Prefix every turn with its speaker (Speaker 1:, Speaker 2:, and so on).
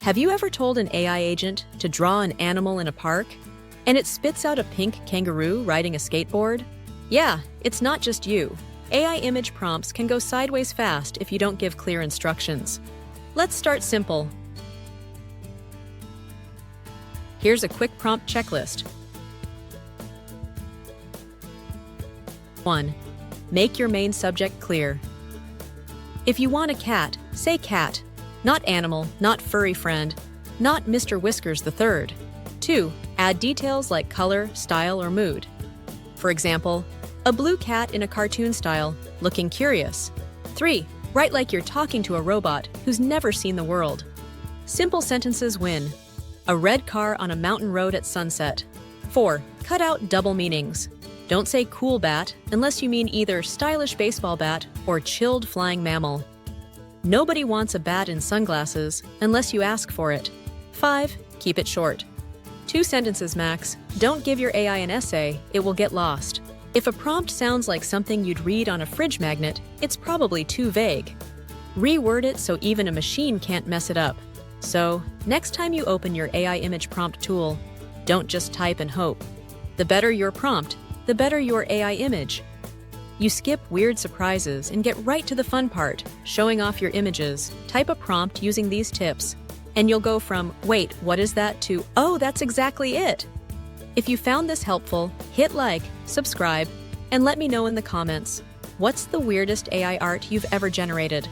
Speaker 1: Have you ever told an AI agent to draw an animal in a park, and it spits out a pink kangaroo riding a skateboard? Yeah, it's not just you. AI image prompts can go sideways fast if you don't give clear instructions. Let's start simple. Here's a quick prompt checklist. 1. Make your main subject clear. If you want a cat, say cat. Not animal, not furry friend, not Mr. Whiskers the Third. 2. Add details like color, style, or mood. For example, a blue cat in a cartoon style, looking curious. 3. Write like you're talking to a robot who's never seen the world. Simple sentences win. A red car on a mountain road at sunset. 4. Cut out double meanings. Don't say cool bat unless you mean either stylish baseball bat or chilled flying mammal. Nobody wants a bat in sunglasses unless you ask for it. 5. Keep it short. 2 sentences max. Don't give your AI an essay, it will get lost. If a prompt sounds like something you'd read on a fridge magnet, it's probably too vague. Reword it so even a machine can't mess it up. So, next time you open your AI image prompt tool, don't just type and hope. The better your prompt, the better your AI image. You skip weird surprises and get right to the fun part, showing off your images. Type a prompt using these tips, and you'll go from, wait, what is that, to, oh, that's exactly it. If you found this helpful, hit like, subscribe, and let me know in the comments, what's the weirdest AI art you've ever generated?